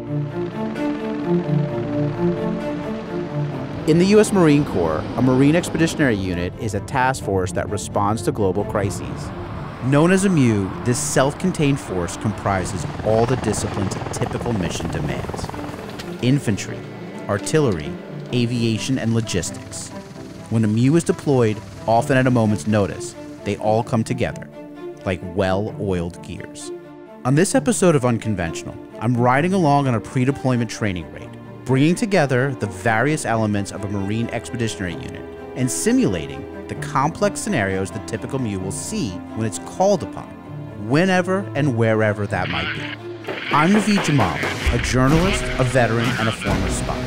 In the U.S. Marine Corps, a Marine Expeditionary Unit is a task force that responds to global crises. Known as a MU, this self-contained force comprises all the disciplines a typical mission demands: infantry, artillery, aviation, and logistics. When a MU is deployed, often at a moment's notice, they all come together, like well-oiled gears. On this episode of Unconventional, I'm riding along on a pre-deployment training raid, bringing together the various elements of a Marine Expeditionary Unit and simulating the complex scenarios the typical MU will see when it's called upon, whenever and wherever that might be. I'm Naveed Jamal, a journalist, a veteran, and a former spy.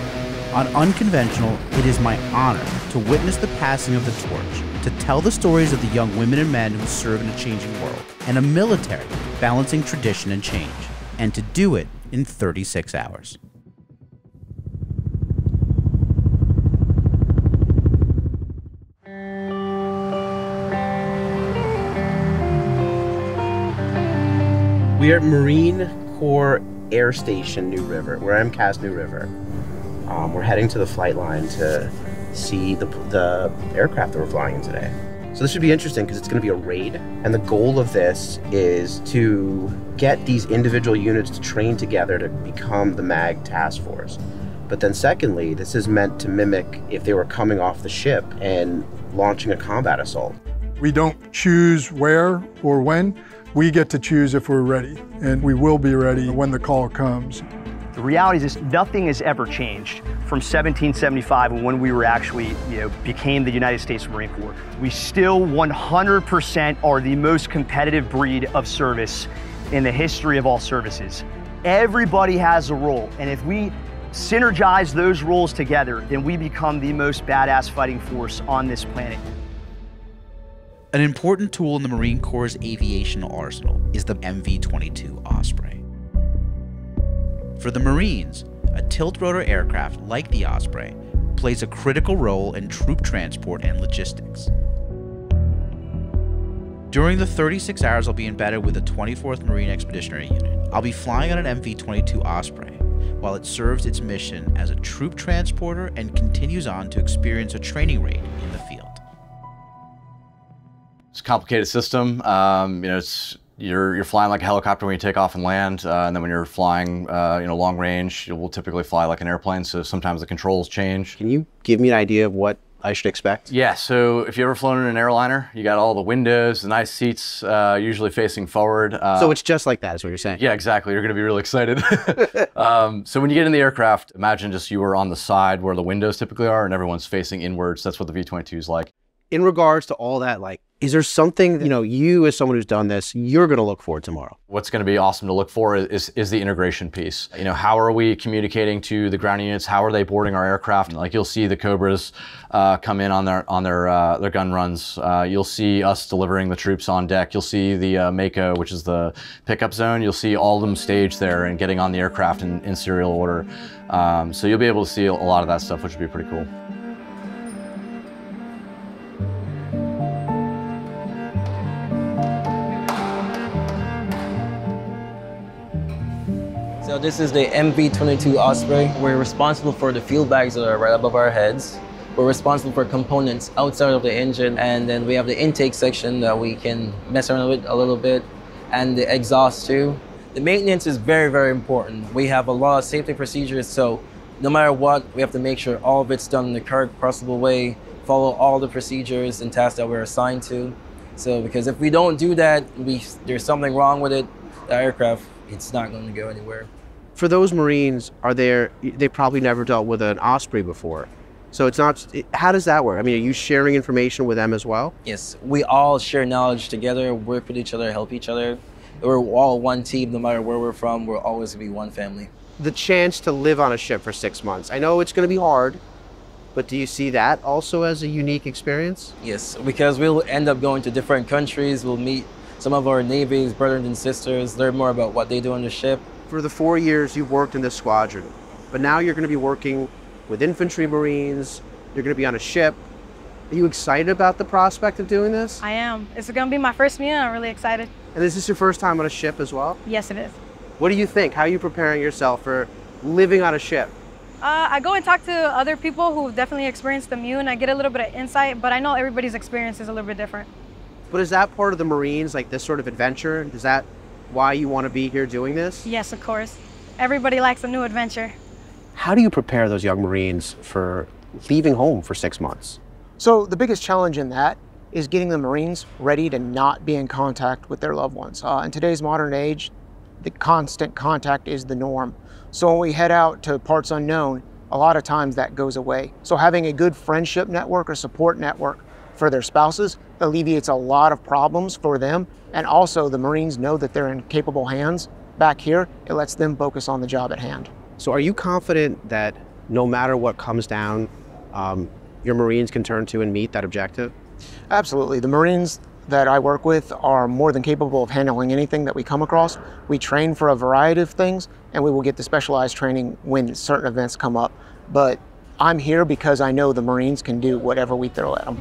On Unconventional, it is my honor to witness the passing of the torch, to tell the stories of the young women and men who serve in a changing world, and a military balancing tradition and change, and to do it in 36 hours. We are at Marine Corps Air Station, New River. We're at MCAS New River. We're heading to the flight line to see the aircraft that we're flying in today. So this should be interesting because it's going to be a raid. And the goal of this is to get these individual units to train together to become the MAG task force. But then secondly, this is meant to mimic if they were coming off the ship and launching a combat assault. We don't choose where or when. We get to choose if we're ready, and we will be ready when the call comes. The reality is nothing has ever changed from 1775 when we were actually, became the United States Marine Corps. We still 100% are the most competitive breed of service in the history of all services. Everybody has a role, and if we synergize those roles together, then we become the most badass fighting force on this planet. An important tool in the Marine Corps' aviation arsenal is the MV-22 Osprey. For the Marines, a tilt-rotor aircraft like the Osprey plays a critical role in troop transport and logistics. During the 36 hours I'll be embedded with the 24th Marine Expeditionary Unit, I'll be flying on an MV-22 Osprey while it serves its mission as a troop transporter and continues on to experience a training raid in the field. It's a complicated system. You're flying like a helicopter when you take off and land, and then when you're flying, long range, we'll typically fly like an airplane. So sometimes the controls change. Can you give me an idea of what I should expect? Yeah. So if you ever flown in an airliner, you got all the windows, the nice seats, usually facing forward. So it's just like that, is what you're saying? Yeah, exactly. You're going to be really excited. So when you get in the aircraft, imagine just you were on the side where the windows typically are, and everyone's facing inwards. That's what the V-22 is like. In regards to all that, is there something, you as someone who's done this, you're going to look for tomorrow? What's going to be awesome to look for is the integration piece. How are we communicating to the ground units? How are they boarding our aircraft? Like you'll see the Cobras come in on their gun runs. You'll see us delivering the troops on deck. You'll see the Mako, which is the pickup zone. You'll see all of them staged there and getting on the aircraft in serial order. So you'll be able to see a lot of that stuff, which would be pretty cool. So this is the MV-22 Osprey. We're responsible for the fuel bags that are right above our heads. We're responsible for components outside of the engine, and then we have the intake section that we can mess around with a little bit, and the exhaust too. The maintenance is very, very important. We have a lot of safety procedures, so no matter what, we have to make sure all of it's done in the correct possible way, follow all the procedures and tasks that we're assigned to. So because if we don't do that, there's something wrong with it, the aircraft, it's not going to go anywhere. For those Marines, they probably never dealt with an Osprey before. So it's not, how does that work? I mean, are you sharing information with them as well? Yes, we all share knowledge together, work with each other, help each other. We're all one team, no matter where we're from, we're always gonna be one family. The chance to live on a ship for 6 months. I know it's gonna be hard, but do you see that also as a unique experience? Yes, because we'll end up going to different countries, we'll meet some of our Navy's brothers and sisters, learn more about what they do on the ship. For the 4 years you've worked in this squadron, but now you're gonna be working with infantry Marines, you're gonna be on a ship. Are you excited about the prospect of doing this? I am. It's gonna be my first meal, I'm really excited. And is this your first time on a ship as well? Yes, it is. What do you think? How are you preparing yourself for living on a ship? I go and talk to other people who've definitely experienced the MEU, and I get a little bit of insight, but I know everybody's experience is a little bit different. But is that part of the Marines, like this sort of adventure? Is that why you want to be here doing this? Yes, of course. Everybody likes a new adventure. How do you prepare those young Marines for leaving home for 6 months? So the biggest challenge in that is getting the Marines ready to not be in contact with their loved ones. In today's modern age, the constant contact is the norm. So when we head out to parts unknown, a lot of times that goes away. So having a good friendship network or support network for their spouses alleviates a lot of problems for them. And also the Marines know that they're in capable hands. Back here, it lets them focus on the job at hand. So are you confident that no matter what comes down, your Marines can turn to and meet that objective? Absolutely. The Marines that I work with are more than capable of handling anything that we come across. We train for a variety of things, and we will get the specialized training when certain events come up. But I'm here because I know the Marines can do whatever we throw at them.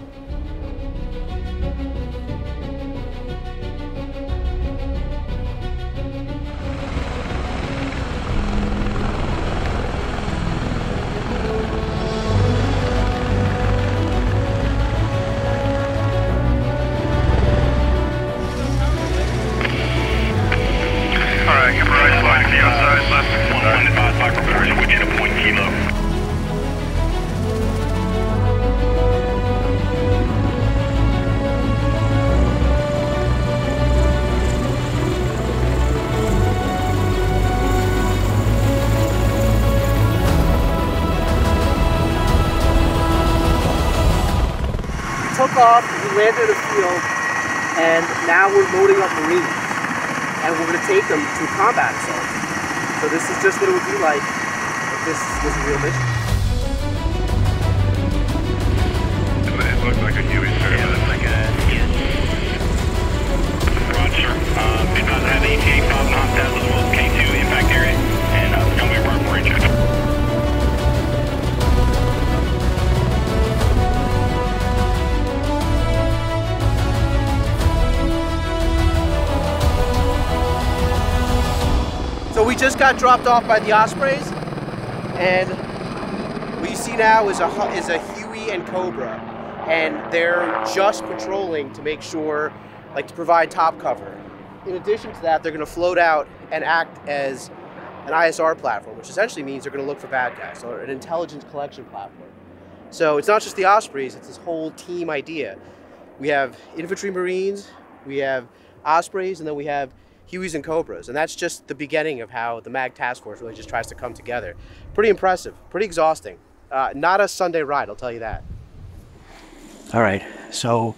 Took off, we landed in a field, and now we're loading up Marines. And we're going to take them to combat assault. So this is just what it would be like if this was a real mission. It looks like a Huey, sir. Yeah, it looks like a, yes. Roger. Did not have ETA 5 knots as well as K2 impact area, and runway right for check. So we just got dropped off by the Ospreys, and what you see now is a Huey and Cobra, and they're just patrolling to make sure, like to provide top cover. In addition to that, they're going to float out and act as an ISR platform, which essentially means they're going to look for bad guys, so an intelligence collection platform. So it's not just the Ospreys, it's this whole team idea. We have infantry Marines, we have Ospreys, and then we have Hueys and Cobras, and that's just the beginning of how the MAG task force really just tries to come together. Pretty impressive, pretty exhausting. Not a Sunday ride, I'll tell you that. All right, so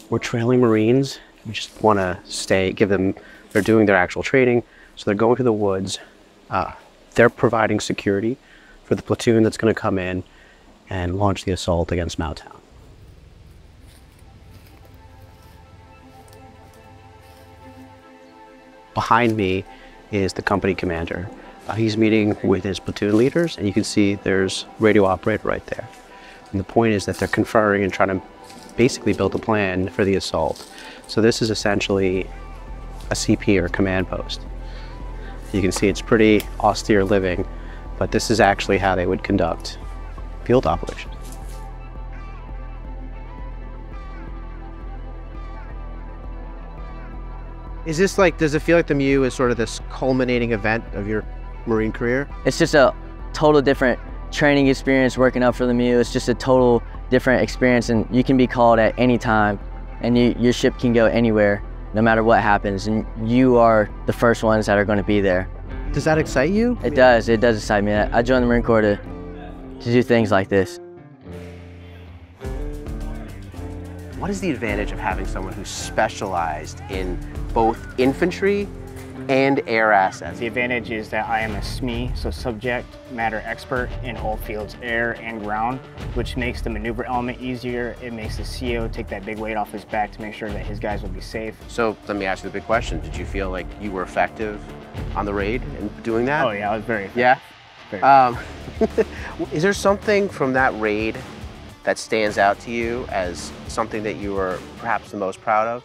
we're trailing Marines. We just want to give them, they're doing their actual training, so they're going to the woods. They're providing security for the platoon that's going to come in and launch the assault against Mautown. Behind me is the company commander. He's meeting with his platoon leaders, and you can see there's radio operator right there. And the point is that they're conferring and trying to basically build a plan for the assault. So this is essentially a CP or command post. You can see it's pretty austere living, but this is actually how they would conduct field operations. Is this like, does it feel like the MEU is sort of this culminating event of your Marine career? It's just a total different training experience working up for the MEU. It's just a total different experience, and you can be called at any time, and your ship can go anywhere, no matter what happens, and you are the first ones that are going to be there. Does that excite you? It does excite me. I joined the Marine Corps to do things like this. What is the advantage of having someone who's specialized in both infantry and air assets? The advantage is that I am a SME, so subject matter expert in all fields, air and ground, which makes the maneuver element easier. It makes the CO take that big weight off his back to make sure that his guys will be safe. So let me ask you the big question. Did you feel like you were effective on the raid in doing that? Oh yeah, I was very effective. Yeah? Very Is there something from that raid that stands out to you as something that you were perhaps the most proud of?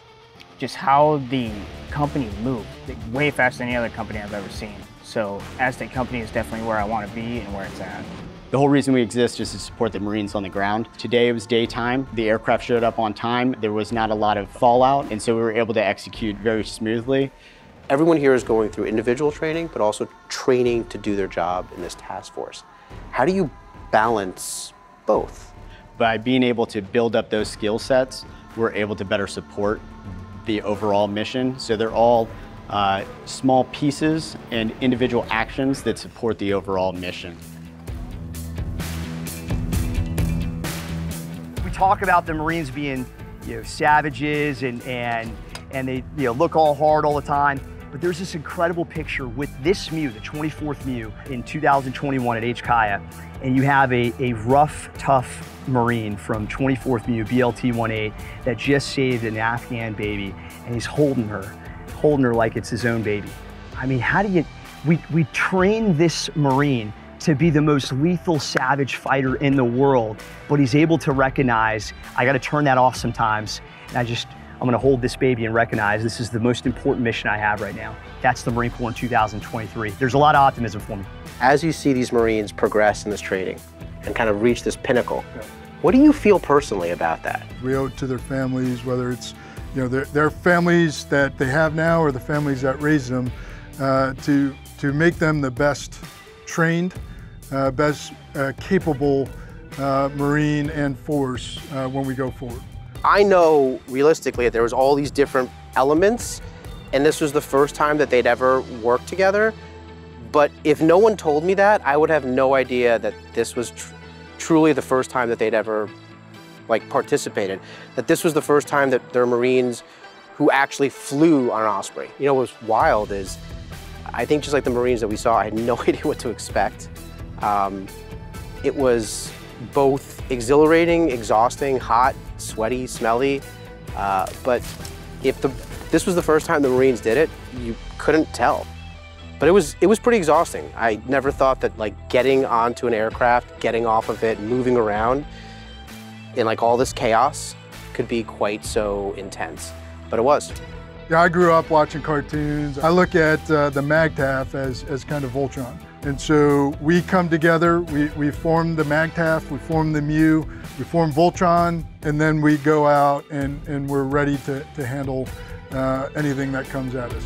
Just how the company moved, way faster than any other company I've ever seen. So Aztec Company is definitely where I want to be and where it's at. The whole reason we exist is to support the Marines on the ground. Today it was daytime. The aircraft showed up on time. There was not a lot of fallout, and so we were able to execute very smoothly. Everyone here is going through individual training, but also training to do their job in this task force. How do you balance both? By being able to build up those skill sets, we're able to better support the overall mission. So they're all small pieces and individual actions that support the overall mission. We talk about the Marines being, savages and they look all hard all the time. But there's this incredible picture with this MEU, the 24th MEU, in 2021 at HKIA, and you have a rough, tough Marine from 24th MEU, BLT-18, that just saved an Afghan baby, and he's holding her like it's his own baby. I mean, how do you, we train this Marine to be the most lethal, savage fighter in the world, but he's able to recognize, I gotta turn that off sometimes, and I'm gonna hold this baby and recognize this is the most important mission I have right now. That's the Marine Corps in 2023. There's a lot of optimism for me. As you see these Marines progress in this training and kind of reach this pinnacle, what do you feel personally about that? We owe it to their families, whether it's their families that they have now or the families that raised them, to make them the best trained, best capable Marine and force when we go forward. I know realistically that there was all these different elements, and this was the first time that they'd ever worked together. But if no one told me that, I would have no idea that this was truly the first time that they'd ever participated. That this was the first time that there were Marines who actually flew on an Osprey. What's wild is, I think just like the Marines that we saw, I had no idea what to expect. It was both exhilarating, exhausting, hot, sweaty, smelly, but if this was the first time the Marines did it, you couldn't tell. But it was pretty exhausting. I never thought that getting onto an aircraft, getting off of it, moving around in all this chaos could be quite so intense, but it was. Yeah, I grew up watching cartoons. I look at the MAGTF as kind of Voltron. And so we come together, we form the MAGTF, we form the MEU, we form Voltron, and then we go out and we're ready to handle anything that comes at us.